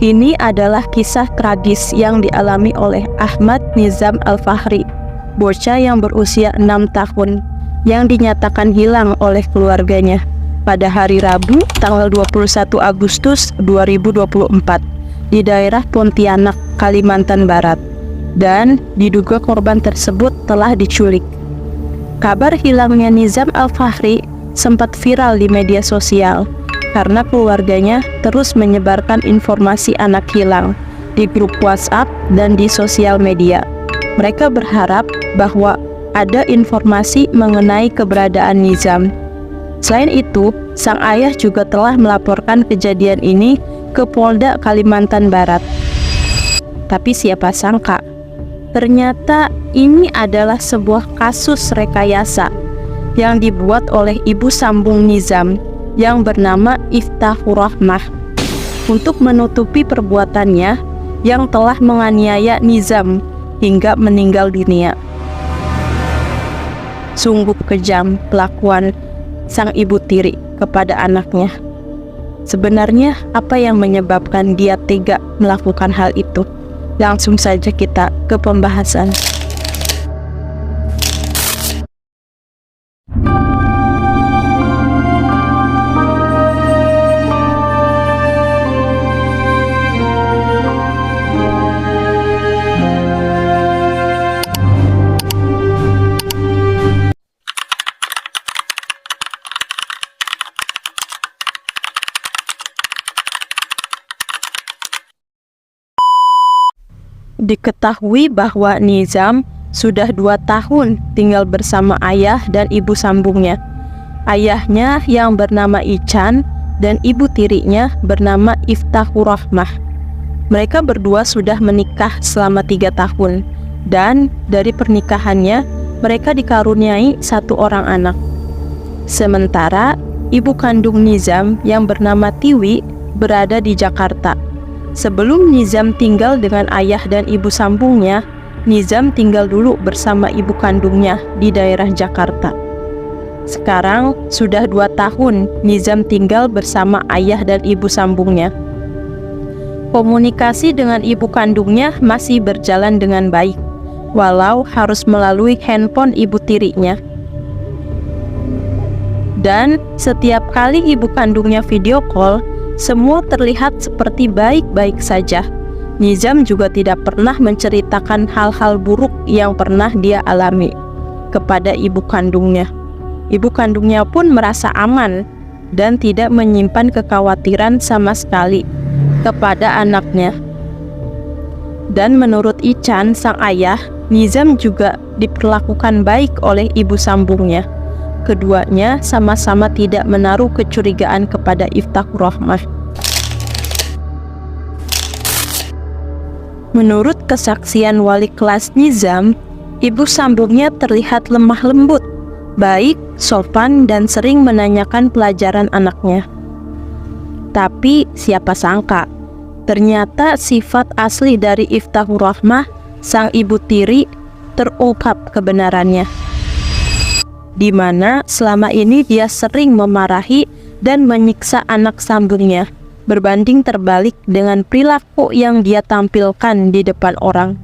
Ini adalah kisah tragis yang dialami oleh Ahmad Nizam Al-Fahri, bocah yang berusia 6 tahun, yang dinyatakan hilang oleh keluarganya pada hari Rabu tanggal 21 Agustus 2024 di daerah Pontianak, Kalimantan Barat, dan diduga korban tersebut telah diculik. Kabar hilangnya Nizam Al-Fahri sempat viral di media sosial karena keluarganya terus menyebarkan informasi anak hilang di grup WhatsApp dan di sosial media. Mereka berharap bahwa ada informasi mengenai keberadaan Nizam. Selain itu, sang ayah juga telah melaporkan kejadian ini ke Polda Kalimantan Barat. Tapi siapa sangka, ternyata ini adalah sebuah kasus rekayasa yang dibuat oleh ibu sambung Nizam yang bernama Iftahur Rahmah untuk menutupi perbuatannya yang telah menganiaya Nizam hingga meninggal dunia. Sungguh kejam kelakuan sang ibu tiri kepada anaknya. Sebenarnya apa yang menyebabkan dia tega melakukan hal itu? Langsung saja kita ke pembahasan. Diketahui bahwa Nizam sudah 2 tahun tinggal bersama ayah dan ibu sambungnya. Ayahnya yang bernama Ican dan ibu tirinya bernama Iftahur Rahmah. Mereka berdua sudah menikah selama 3 tahun, dan dari pernikahannya mereka dikaruniai 1 orang anak. Sementara ibu kandung Nizam yang bernama Tiwi berada di Jakarta. Sebelum Nizam tinggal dengan ayah dan ibu sambungnya, Nizam tinggal dulu bersama ibu kandungnya di daerah Jakarta. Sekarang sudah 2 tahun Nizam tinggal bersama ayah dan ibu sambungnya. Komunikasi dengan ibu kandungnya masih berjalan dengan baik, walau harus melalui handphone ibu tirinya. Dan setiap kali ibu kandungnya video call, semua terlihat seperti baik-baik saja. Nizam juga tidak pernah menceritakan hal-hal buruk yang pernah dia alami kepada ibu kandungnya. Ibu kandungnya pun merasa aman dan tidak menyimpan kekhawatiran sama sekali kepada anaknya. Dan menurut Ican, sang ayah, Nizam juga diperlakukan baik oleh ibu sambungnya. Keduanya sama-sama tidak menaruh kecurigaan kepada Iftahur Rahmah. Menurut kesaksian wali kelas Nizam, ibu sambungnya terlihat lemah lembut, baik, sopan, dan sering menanyakan pelajaran anaknya. Tapi siapa sangka, ternyata sifat asli dari Iftahur Rahmah, sang ibu tiri, terungkap kebenarannya, di mana selama ini dia sering memarahi dan menyiksa anak sambungnya, berbanding terbalik dengan perilaku yang dia tampilkan di depan orang.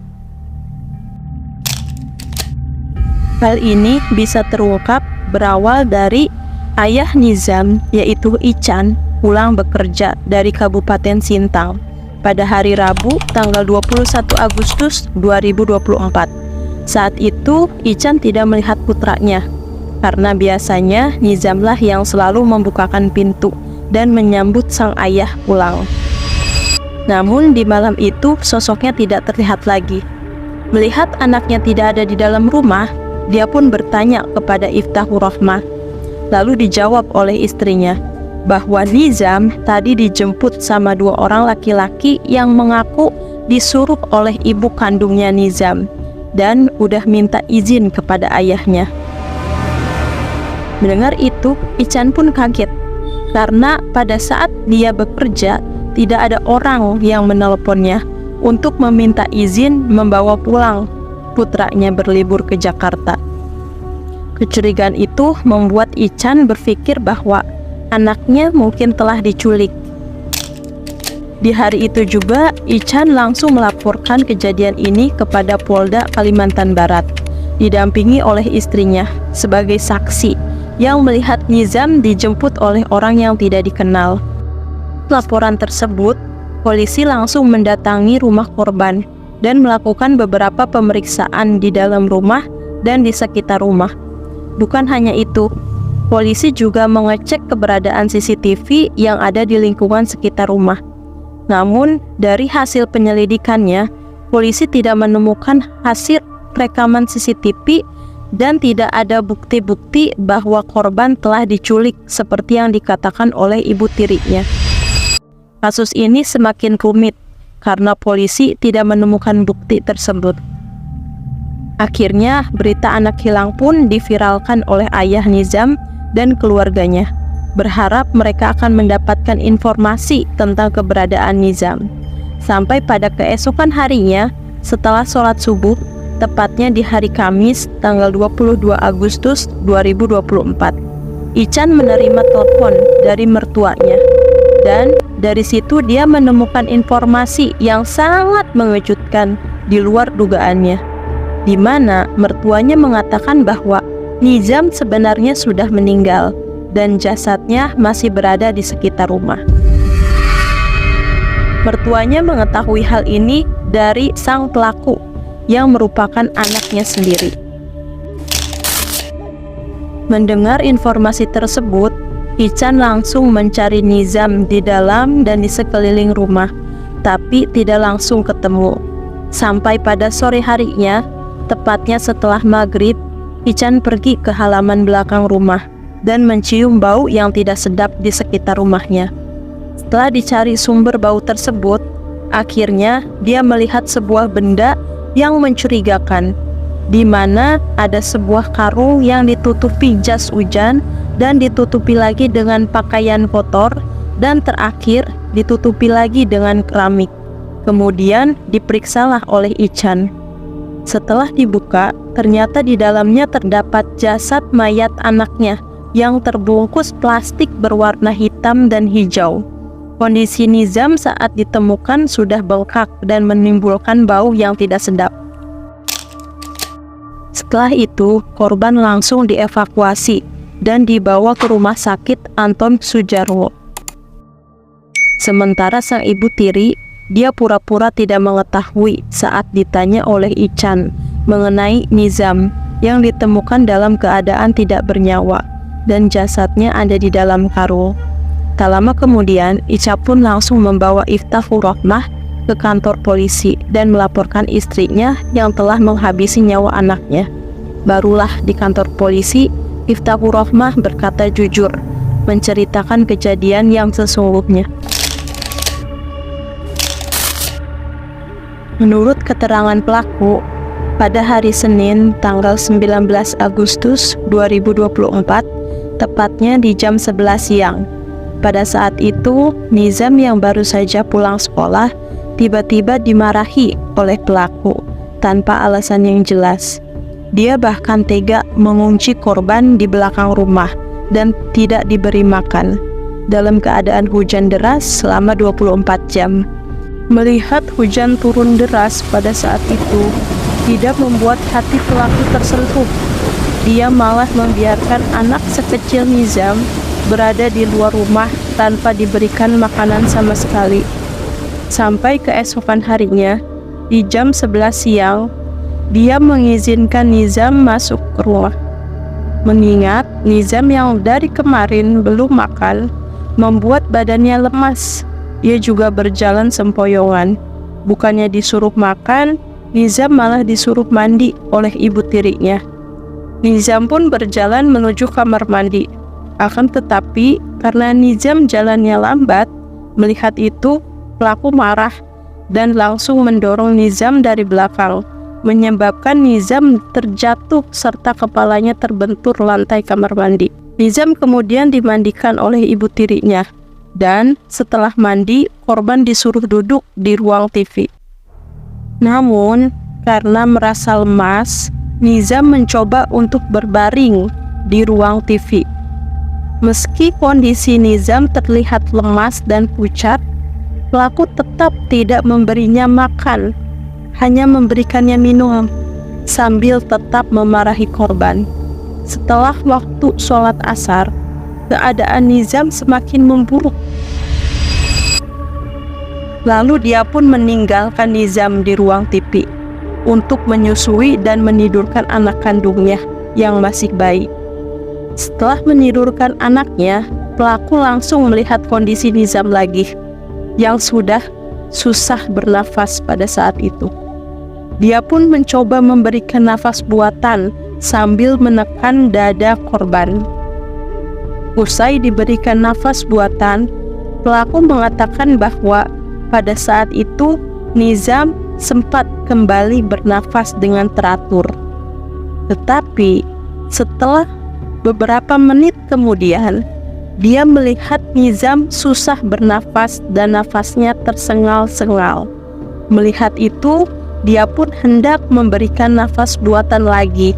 Hal ini bisa terungkap berawal dari ayah Nizam, yaitu Ican, pulang bekerja dari Kabupaten Sintang pada hari Rabu tanggal 21 Agustus 2024. Saat itu Ican tidak melihat putranya, karena biasanya Nizamlah yang selalu membukakan pintu dan menyambut sang ayah pulang. Namun di malam itu sosoknya tidak terlihat lagi. Melihat anaknya tidak ada di dalam rumah, dia pun bertanya kepada Iftahur Rahmah. Lalu dijawab oleh istrinya bahwa Nizam tadi dijemput sama 2 orang laki-laki yang mengaku disuruh oleh ibu kandungnya Nizam dan udah minta izin kepada ayahnya. Mendengar itu, Ican pun kaget karena pada saat dia bekerja tidak ada orang yang menelponnya untuk meminta izin membawa pulang putranya berlibur ke Jakarta. Kecurigaan itu membuat Ican berpikir bahwa anaknya mungkin telah diculik. Di hari itu juga, Ican langsung melaporkan kejadian ini kepada Polda Kalimantan Barat, didampingi oleh istrinya sebagai saksi yang melihat Nizam dijemput oleh orang yang tidak dikenal. Laporan tersebut, polisi langsung mendatangi rumah korban dan melakukan beberapa pemeriksaan di dalam rumah dan di sekitar rumah. Bukan hanya itu, polisi juga mengecek keberadaan CCTV yang ada di lingkungan sekitar rumah. Namun, dari hasil penyelidikannya, polisi tidak menemukan hasil rekaman CCTV dan tidak ada bukti-bukti bahwa korban telah diculik seperti yang dikatakan oleh ibu tirinya. Kasus ini semakin rumit karena polisi tidak menemukan bukti tersebut. Akhirnya, berita anak hilang pun diviralkan oleh ayah Nizam dan keluarganya, berharap mereka akan mendapatkan informasi tentang keberadaan Nizam. Sampai pada keesokan harinya, setelah sholat subuh, tepatnya di hari Kamis, tanggal 22 Agustus 2024, Ican menerima telepon dari mertuanya. Dan dari situ dia menemukan informasi yang sangat mengejutkan di luar dugaannya, di mana mertuanya mengatakan bahwa Nizam sebenarnya sudah meninggal dan jasadnya masih berada di sekitar rumah. Mertuanya mengetahui hal ini dari sang pelaku yang merupakan anaknya sendiri. Mendengar informasi tersebut, Ican langsung mencari Nizam di dalam dan di sekeliling rumah, tapi tidak langsung ketemu. Sampai pada sore harinya, tepatnya setelah maghrib, Ican pergi ke halaman belakang rumah dan mencium bau yang tidak sedap di sekitar rumahnya. Setelah dicari sumber bau tersebut, akhirnya dia melihat sebuah benda yang mencurigakan, di mana ada sebuah karung yang ditutupi jas hujan dan ditutupi lagi dengan pakaian kotor, dan terakhir ditutupi lagi dengan keramik. Kemudian diperiksalah oleh Ican. Setelah dibuka, ternyata di dalamnya terdapat jasad mayat anaknya yang terbungkus plastik berwarna hitam dan hijau. Kondisi Nizam saat ditemukan sudah bengkak dan menimbulkan bau yang tidak sedap. Setelah itu, korban langsung dievakuasi dan dibawa ke rumah sakit Anton Sujarwo. Sementara sang ibu tiri, dia pura-pura tidak mengetahui saat ditanya oleh Ican mengenai Nizam yang ditemukan dalam keadaan tidak bernyawa dan jasadnya ada di dalam karung. Tak lama kemudian, Ica pun langsung membawa Iftahur Rahmah ke kantor polisi dan melaporkan istrinya yang telah menghabisi nyawa anaknya. Barulah di kantor polisi, Iftahur Rahmah berkata jujur, menceritakan kejadian yang sesungguhnya. Menurut keterangan pelaku, pada hari Senin tanggal 19 Agustus 2024, tepatnya di jam 11 siang. Pada saat itu, Nizam yang baru saja pulang sekolah tiba-tiba dimarahi oleh pelaku tanpa alasan yang jelas. Dia bahkan tega mengunci korban di belakang rumah dan tidak diberi makan dalam keadaan hujan deras selama 24 jam. Melihat hujan turun deras pada saat itu tidak membuat hati pelaku tersentuh. Dia malah membiarkan anak sekecil Nizam berada di luar rumah tanpa diberikan makanan sama sekali. Sampai keesokan harinya, di jam 11 siang, dia mengizinkan Nizam masuk ke rumah. Mengingat Nizam yang dari kemarin belum makan, membuat badannya lemas. Dia juga berjalan sempoyongan. Bukannya disuruh makan, Nizam malah disuruh mandi oleh ibu tirinya. Nizam pun berjalan menuju kamar mandi. Akan tetapi, karena Nizam jalannya lambat, melihat itu, pelaku marah dan langsung mendorong Nizam dari belakang, menyebabkan Nizam terjatuh serta kepalanya terbentur lantai kamar mandi. Nizam kemudian dimandikan oleh ibu tirinya, dan setelah mandi, korban disuruh duduk di ruang TV. Namun, karena merasa lemas, Nizam mencoba untuk berbaring di ruang TV. Meski kondisi Nizam terlihat lemas dan pucat, pelaku tetap tidak memberinya makan, hanya memberikannya minum, sambil tetap memarahi korban. Setelah waktu sholat asar, keadaan Nizam semakin memburuk. Lalu dia pun meninggalkan Nizam di ruang TV untuk menyusui dan menidurkan anak kandungnya yang masih bayi. Setelah menidurkan anaknya, pelaku langsung melihat kondisi Nizam lagi, yang sudah susah bernafas pada saat itu. Dia pun mencoba memberikan nafas buatan sambil menekan dada korban. Usai diberikan nafas buatan, pelaku mengatakan bahwa pada saat itu Nizam sempat kembali bernafas dengan teratur. Tetapi setelah beberapa menit kemudian, dia melihat Nizam susah bernafas dan nafasnya tersengal-sengal. Melihat itu, dia pun hendak memberikan nafas buatan lagi.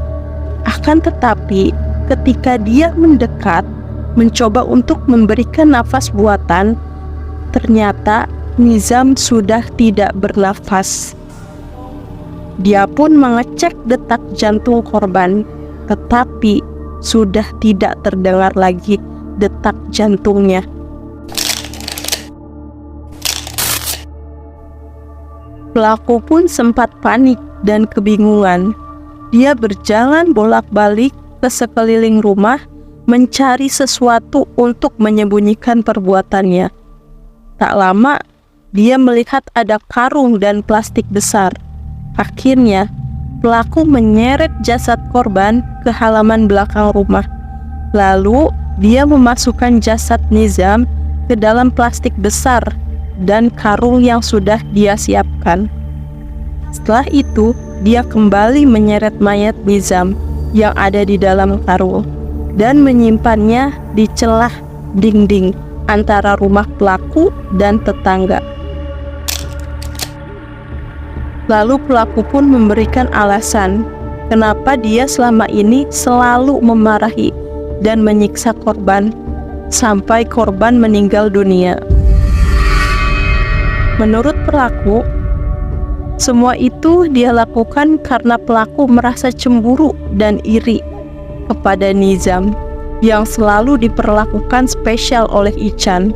Akan tetapi, ketika dia mendekat, mencoba untuk memberikan nafas buatan, ternyata Nizam sudah tidak bernafas. Dia pun mengecek detak jantung korban, tetapi sudah tidak terdengar lagi detak jantungnya. Pelaku pun sempat panik dan kebingungan. Dia berjalan bolak-balik ke sekeliling rumah mencari sesuatu untuk menyembunyikan perbuatannya. Tak lama, dia melihat ada karung dan plastik besar. Akhirnya, pelaku menyeret jasad korban ke halaman belakang rumah. Lalu, dia memasukkan jasad Nizam ke dalam plastik besar dan karung yang sudah dia siapkan. Setelah itu, dia kembali menyeret mayat Nizam yang ada di dalam karung dan menyimpannya di celah dinding antara rumah pelaku dan tetangga. Lalu pelaku pun memberikan alasan kenapa dia selama ini selalu memarahi dan menyiksa korban sampai korban meninggal dunia. Menurut pelaku, semua itu dia lakukan karena pelaku merasa cemburu dan iri kepada Nizam yang selalu diperlakukan spesial oleh Ican.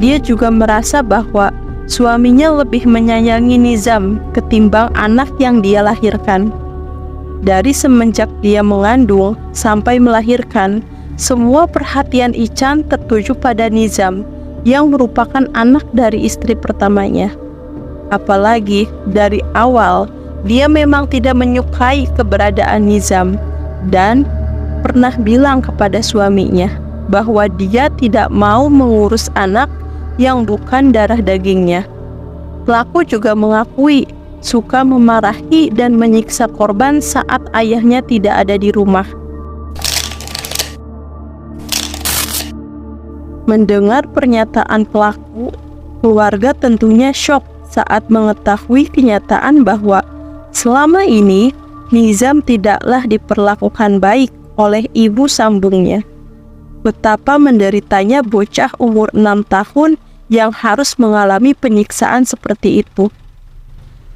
Dia juga merasa bahwa suaminya lebih menyayangi Nizam ketimbang anak yang dia lahirkan. Dari semenjak dia mengandung sampai melahirkan, semua perhatian Ican tertuju pada Nizam yang merupakan anak dari istri pertamanya. Apalagi dari awal dia memang tidak menyukai keberadaan Nizam dan pernah bilang kepada suaminya bahwa dia tidak mau mengurus anak yang bukan darah dagingnya. Pelaku juga mengakui suka memarahi dan menyiksa korban saat ayahnya tidak ada di rumah. Mendengar pernyataan pelaku, keluarga tentunya shock saat mengetahui kenyataan bahwa selama ini Nizam tidaklah diperlakukan baik oleh ibu sambungnya. Betapa menderitanya bocah umur 6 tahun yang harus mengalami penyiksaan seperti itu.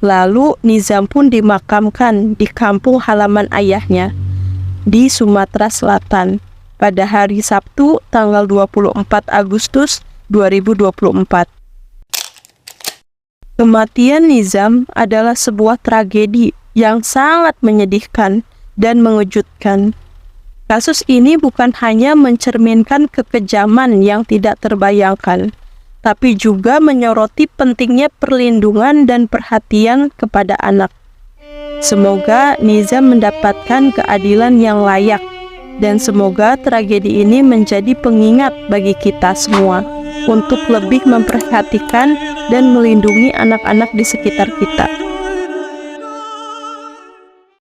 Lalu Nizam pun dimakamkan di kampung halaman ayahnya di Sumatera Selatan pada hari Sabtu tanggal 24 Agustus 2024. Kematian Nizam adalah sebuah tragedi yang sangat menyedihkan dan mengejutkan. Kasus ini bukan hanya mencerminkan kekejaman yang tidak terbayangkan, tapi juga menyoroti pentingnya perlindungan dan perhatian kepada anak. Semoga Nizam mendapatkan keadilan yang layak, dan semoga tragedi ini menjadi pengingat bagi kita semua untuk lebih memperhatikan dan melindungi anak-anak di sekitar kita.